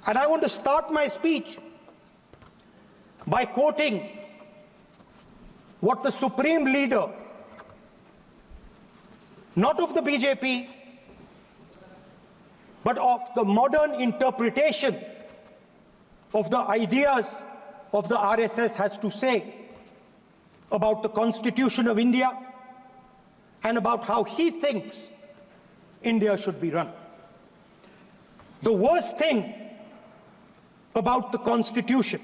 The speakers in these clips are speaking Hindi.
And I want to start my speech by quoting what the Supreme Leader, not of the BJP, but of the modern interpretation of the ideas of the RSS has to say about the Constitution of India and about how he thinks India should be run. The worst thing about the Constitution,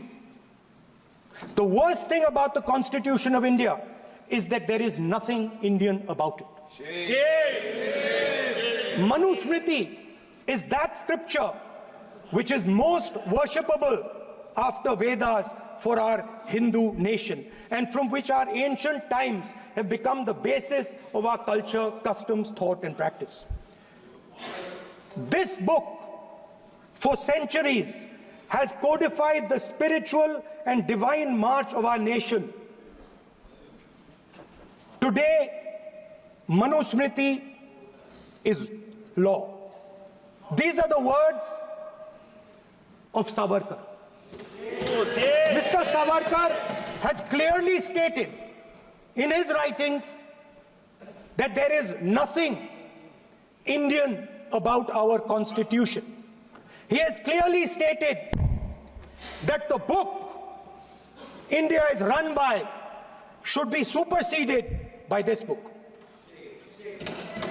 the worst thing about the Constitution of India is that there is nothing Indian about it. Manusmriti is that scripture which is most worshipable after Vedas for our Hindu nation, and from which our ancient times have become the basis of our culture, customs, thought, and practice. This book, for centuries, has codified the spiritual and divine march of our nation. Today, Manusmriti is law. These are the words of Savarkar. Mr. Savarkar has clearly stated in his writings that there is nothing Indian about our Constitution. He has clearly stated that the book India is run by should be superseded by this book.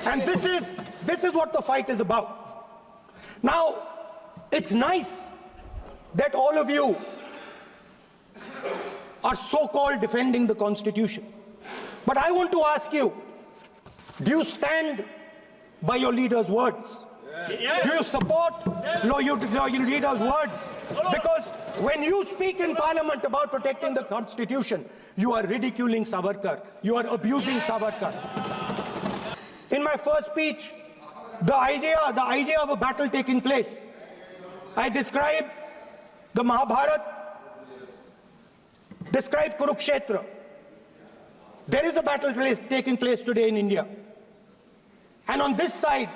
And this is what the fight is about. Now, it's nice that all of you are so-called defending the Constitution. But I want to ask you, do you stand by your leader's words? Yes. Do you support your leader's words? Because when you speak in Parliament about protecting the Constitution, you are ridiculing Savarkar. You are abusing Savarkar. In my first speech, the idea of a battle taking place, I described the Mahabharata, described Kurukshetra. There is a battle taking place today in India. And on this side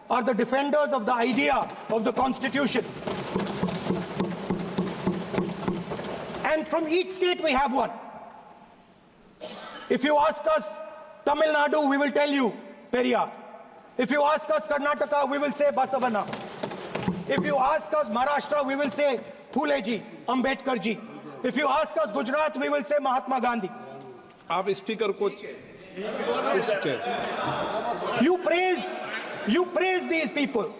are the defenders of the idea of the Constitution. And from each state we have one. If you ask us Tamil Nadu, we will tell you Periyar. If you ask us Karnataka, we will say Basavana. If you ask us Maharashtra, we will say Phuleji, Ambedkarji. If you ask us Gujarat, we will say Mahatma Gandhi. आप स्पीकर को You praise these people.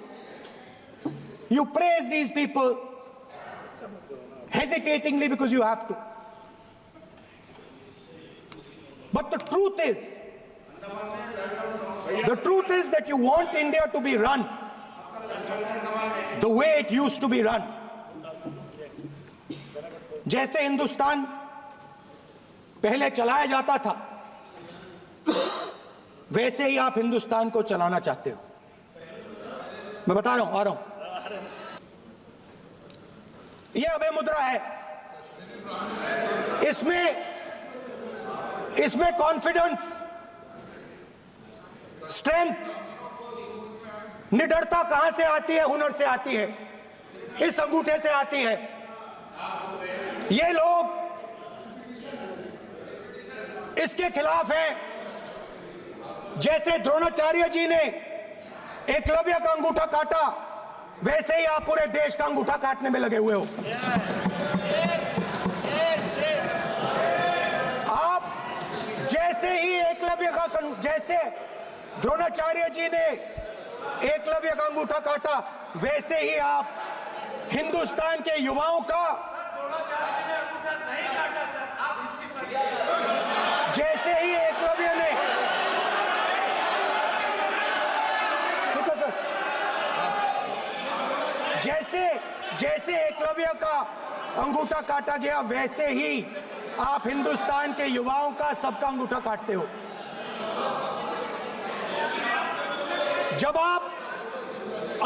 You praise these people hesitatingly because you have to. But the truth is that you want India to be run the way it used to be run. जैसे हिंदुस्तान पहले चलाया जाता था, वैसे ही आप हिंदुस्तान को चलाना चाहते हो। मैं बता रहा हूं, आ रहा हूं। यह अभय मुद्रा है। इसमें कॉन्फिडेंस, स्ट्रेंथ, निडरता कहां से आती है? हुनर से आती है, इस अंगूठे से आती है। ये लोग इसके खिलाफ हैं। जैसे द्रोणाचार्य जी ने एकलव्य का अंगूठा काटा, वैसे ही आप पूरे देश का अंगूठा काटने में लगे हुए हो। आप जैसे द्रोणाचार्य जी ने एकलव्य का अंगूठा काटा, वैसे ही आप हिंदुस्तान के युवाओं का, जैसे ही एकलव्य ने, जैसे एकलव्य का अंगूठा काटा गया, वैसे ही आप हिंदुस्तान के युवाओं का, सबका अंगूठा काटते हो। जब आप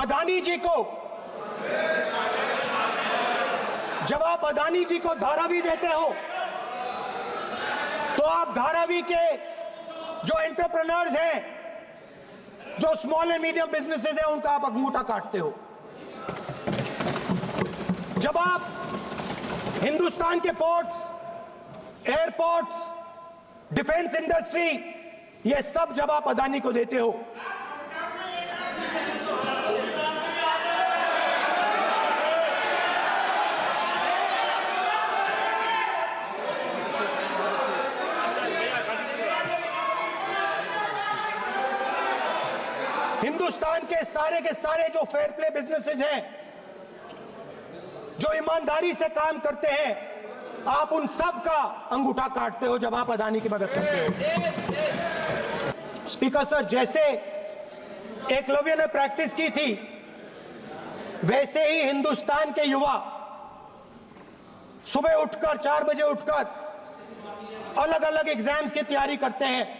अदानी जी को धारावी देते हो, तो आप धारावी के जो एंटरप्रेन्योर्स हैं, जो स्मॉल एंड मीडियम बिजनेसेस हैं, उनका आप अंगूठा काटते हो। हिंदुस्तान के पोर्ट्स, एयरपोर्ट्स, डिफेंस इंडस्ट्री, ये सब जब आप अदानी को देते हो, हिंदुस्तान के सारे जो फेयर प्ले बिजनेसेस हैं, जो ईमानदारी से काम करते हैं, आप उन सब का अंगूठा काटते हो जब आप अदानी की मदद करते हो। स्पीकर सर, जैसे एकलव्य ने प्रैक्टिस की थी, वैसे ही हिंदुस्तान के युवा सुबह उठकर 4 बजे उठकर अलग अलग एग्जाम्स की तैयारी करते हैं।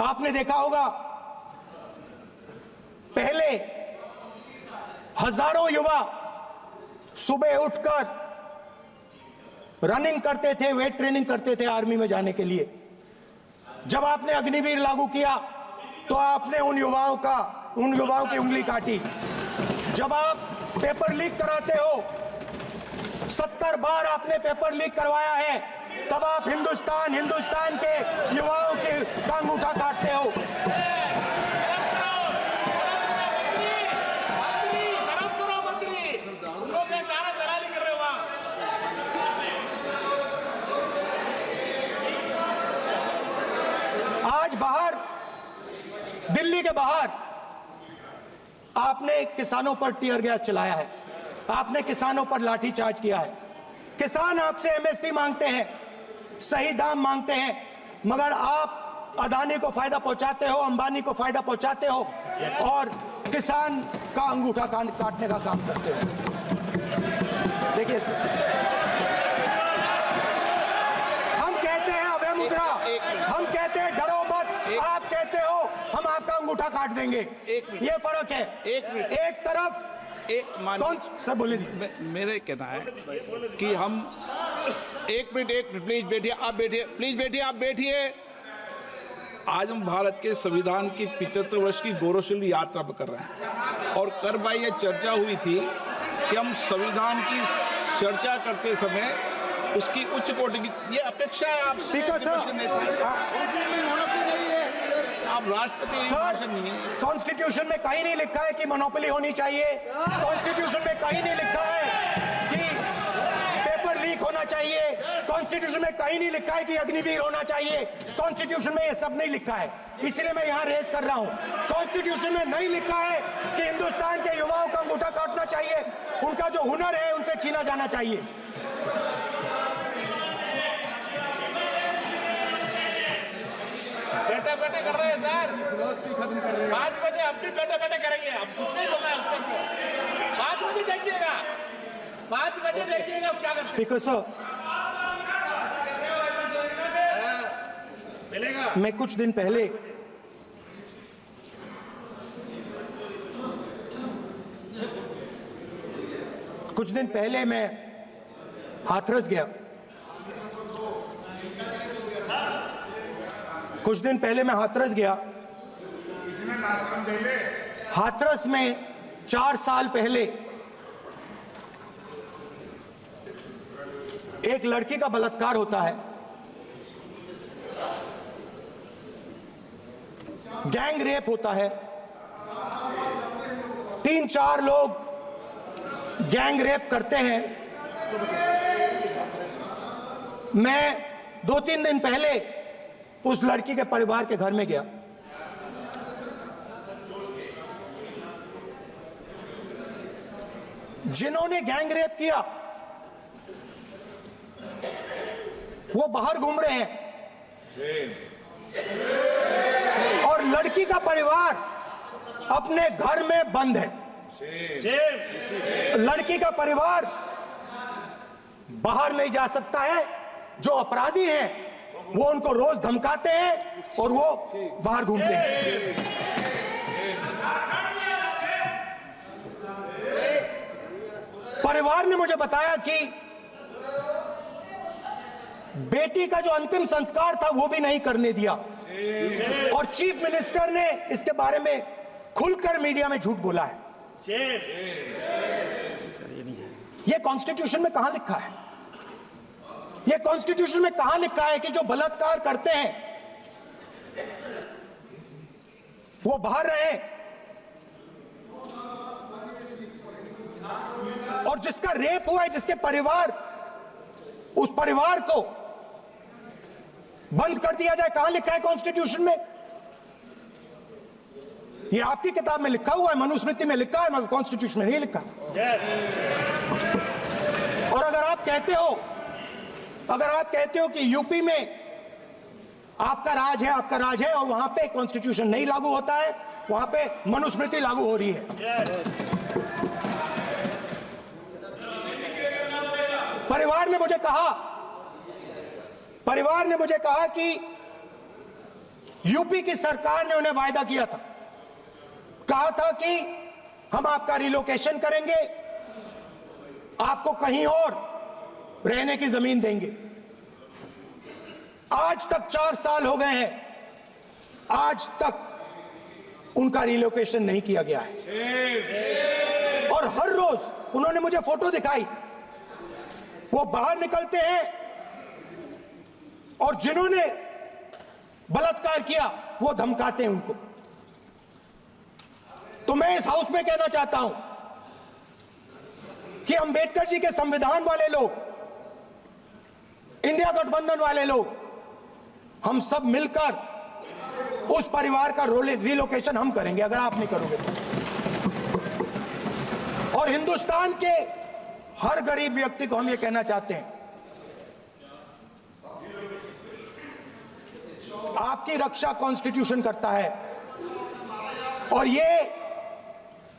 आपने देखा होगा, पहले हजारों युवा सुबह उठकर रनिंग करते थे, वेट ट्रेनिंग करते थे आर्मी में जाने के लिए। जब आपने अग्निवीर लागू किया तो आपने उन युवाओं की उंगली काटी। जब आप पेपर लीक कराते हो, 70 बार आपने पेपर लीक करवाया है, तब आप हिंदुस्तान के युवाओं के अंगूठा काटते हो। आज बाहर, दिल्ली के बाहर आपने किसानों पर टीयर गैस चलाया है, आपने किसानों पर लाठीचार्ज किया है। किसान आपसे एमएसपी मांगते हैं, सही दाम मांगते हैं, मगर आप अदानी को फायदा पहुंचाते हो, अंबानी को फायदा पहुंचाते हो और किसान का अंगूठा काटने का काम करते हो। देखिए, हम कहते हैं अभय मुद्रा, हम कहते हैं डरो मत, आप कहते हो हम आपका अंगूठा काट देंगे। ये फर्क है। एक तरफ कौन सर बोलिए। मेरे कहना है कि हम एक मिनट प्लीज बैठिए, आप बैठिए, प्लीज बैठिए, आप बैठिए। आज हम भारत के संविधान की 75 वर्ष की गौरवशाली यात्रा पर कर रहे हैं और कर भाई ये चर्चा हुई थी कि हम संविधान की चर्चा करते समय उसकी उच्च कोटि की ये अपेक्षा है। आप स्पीकर सर, आप राष्ट्रपति भाषण नहीं है। कॉन्स्टिट्यूशन में कहीं नहीं लिखा है कि मोनोपोली होनी चाहिए। कॉन्स्टिट्यूशन में कहीं नहीं लिखा है कि पेपर लीक होना चाहिए। कॉन्स्टिट्यूशन में कहीं नहीं लिखा है कि अग्निवीर होना चाहिए। कॉन्स्टिट्यूशन में ये सब नहीं लिखा है, इसलिए मैं यहाँ रेस कर रहा हूँ। कॉन्स्टिट्यूशन में नहीं लिखा है कि हिंदुस्तान के युवाओं का अंगूठा काटना चाहिए, उनका जो हुनर है उनसे छीना जाना चाहिए। बैठे बैठे कर रहे हैं सर, 5 बजे अब भी बैठे बैठे करेंगे। अब कुछ नहीं बोलना है उसको। 5 बजे देखिएगा, 5 बजे देखिएगा क्या करते हैं। स्पीकर सर, मिलेगा। मैं कुछ दिन पहले मैं हाथरस गया। हाथरस में 4 साल पहले एक लड़की का बलात्कार होता है। गैंग रेप होता है। 3-4 लोग गैंग रेप करते हैं। मैं 2-3 दिन पहले उस लड़की के परिवार के घर में गया। जिन्होंने गैंग रेप किया वो बाहर घूम रहे हैं और लड़की का परिवार अपने घर में बंद है। लड़की का परिवार बाहर नहीं जा सकता है। जो अपराधी हैं वो उनको रोज धमकाते हैं और वो बाहर घूमते हैं। परिवार ने मुझे बताया कि बेटी का जो अंतिम संस्कार था वो भी नहीं करने दिया और चीफ मिनिस्टर ने इसके बारे में खुलकर मीडिया में झूठ बोला है। ये कॉन्स्टिट्यूशन में कहां लिखा है? ये कॉन्स्टिट्यूशन में कहां लिखा है कि जो बलात्कार करते हैं वो बाहर रहे, और जिसका रेप हुआ है, जिसके परिवार, उस परिवार को बंद कर दिया जाए? कहां लिखा है कॉन्स्टिट्यूशन में? ये आपकी किताब में लिखा हुआ है, मनुस्मृति में लिखा है, मगर कॉन्स्टिट्यूशन में नहीं लिखा। और अगर आप कहते हो कि यूपी में आपका राज है, और वहां पे कॉन्स्टिट्यूशन नहीं लागू होता है, वहां पे मनुस्मृति लागू हो रही है। परिवार ने मुझे कहा कि यूपी की सरकार ने उन्हें वायदा किया था, कहा था कि हम आपका रिलोकेशन करेंगे, आपको कहीं और रहने की जमीन देंगे। आज तक 4 साल हो गए हैं, आज तक उनका रिलोकेशन नहीं किया गया है। और हर रोज उन्होंने मुझे फोटो दिखाई, वो बाहर निकलते हैं और जिन्होंने बलात्कार किया वो धमकाते हैं उनको। तो मैं इस हाउस में कहना चाहता हूं कि अंबेडकर जी के संविधान वाले लोग, इंडिया गठबंधन वाले लोग, हम सब मिलकर उस परिवार का रिलोकेशन हम करेंगे, अगर आप नहीं करोगे तो। और हिंदुस्तान के हर गरीब व्यक्ति को हम ये कहना चाहते हैं, आपकी रक्षा कॉन्स्टिट्यूशन करता है, और ये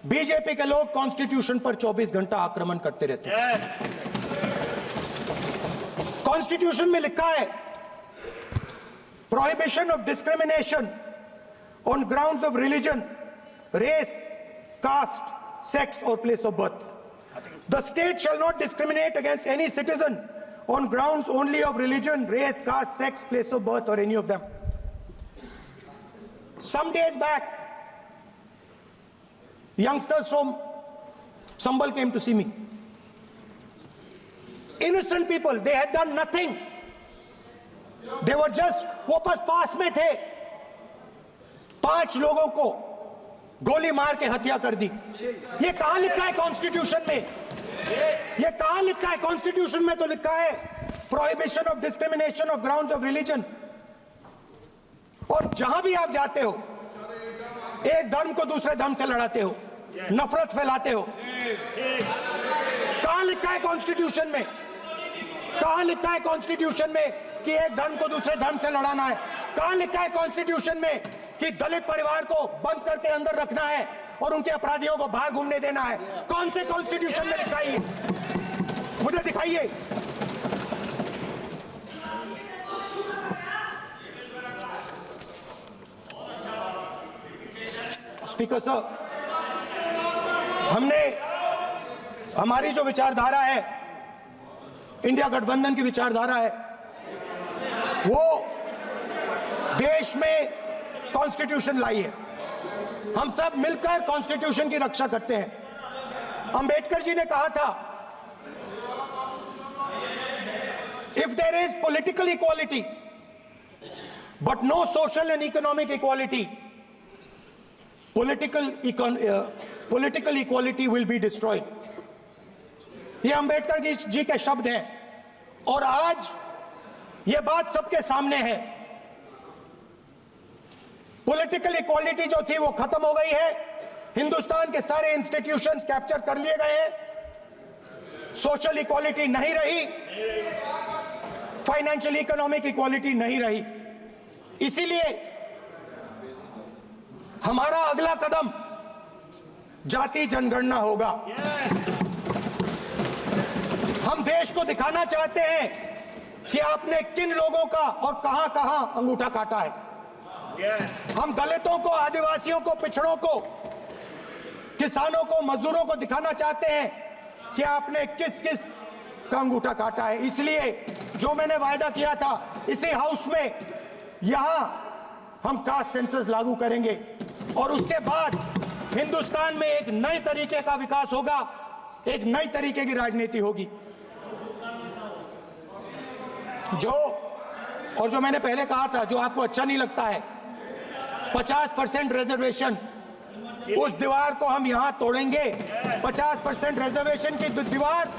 बीजेपी के लोग कॉन्स्टिट्यूशन पर 24 घंटा आक्रमण करते रहते हैं। कॉन्स्टिट्यूशन में लिखा है, prohibition of discrimination on grounds of religion, race, caste, sex और place of birth. The state shall not discriminate against any citizen on grounds only of religion, race, caste, sex, place of birth, or any of them. Some days back, youngsters from Sambal came to see me. Innocent people, they had done nothing. They were just, वो बस पास में थे, 5 लोगों को गोली मार के हत्या कर दी। ये कहां लिखा है कॉन्स्टिट्यूशन में? ये कहां लिखा है कॉन्स्टिट्यूशन में? तो लिखा है prohibition of discrimination of grounds of religion. और जहां भी आप जाते हो, एक धर्म को दूसरे धर्म से लड़ाते हो, नफरत फैलाते हो। कहां लिखा है कॉन्स्टिट्यूशन में? कहां लिखा है कॉन्स्टिट्यूशन में कि एक धर्म को दूसरे धर्म से लड़ाना है? कहां लिखा है कॉन्स्टिट्यूशन में कि दलित परिवार को बंद करके अंदर रखना है और उनके अपराधियों को बाहर घूमने देना है? कौन से कॉन्स्टिट्यूशन में लिखा है? मुझे दिखाइए। स्पीकर सर, हमारी जो विचारधारा है, इंडिया गठबंधन की विचारधारा है, वो देश में कॉन्स्टिट्यूशन लाई है। हम सब मिलकर कॉन्स्टिट्यूशन की रक्षा करते हैं। अंबेडकर जी ने कहा था, if there is political equality but no social and economic equality, political equality will be destroyed. ये अंबेडकर जी के शब्द हैं, और आज ये बात सबके सामने है। पॉलिटिकल इक्वालिटी जो थी वो खत्म हो गई है। हिंदुस्तान के सारे इंस्टीट्यूशंस कैप्चर कर लिए गए हैं। सोशल इक्वालिटी नहीं रही, फाइनेंशियल इकोनॉमिक इक्वालिटी नहीं रही। इसीलिए हमारा अगला कदम जाति जनगणना होगा। हम देश को दिखाना चाहते हैं कि आपने किन लोगों का और कहां कहां अंगूठा काटा है। हम दलितों को, आदिवासियों को, पिछड़ों को, किसानों को, मजदूरों को दिखाना चाहते हैं कि आपने किस किस का अंगूठा काटा है। इसलिए जो मैंने वायदा किया था, इसी हाउस में यहां हम कास्ट सेंसस लागू करेंगे, और उसके बाद हिंदुस्तान में एक नए तरीके का विकास होगा, एक नई तरीके की राजनीति होगी। और जो मैंने पहले कहा था, जो आपको अच्छा नहीं लगता है, 50% रिजर्वेशन, उस दीवार को हम यहां तोड़ेंगे। 50% रिजर्वेशन की दीवार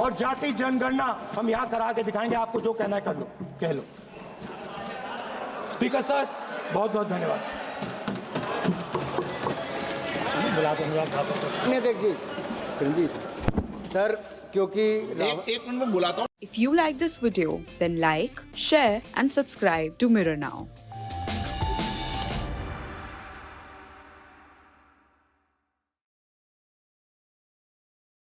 और जाति जनगणना हम यहां करा के दिखाएंगे। आपको जो कहना है कर लो, कह लो। स्पीकर सर, बहुत बहुत धन्यवाद। देख जी रंजीत सर, क्योंकि एक मिनट में बुलाता हूँ। If you like this video, then like, share and subscribe to Mirror Now.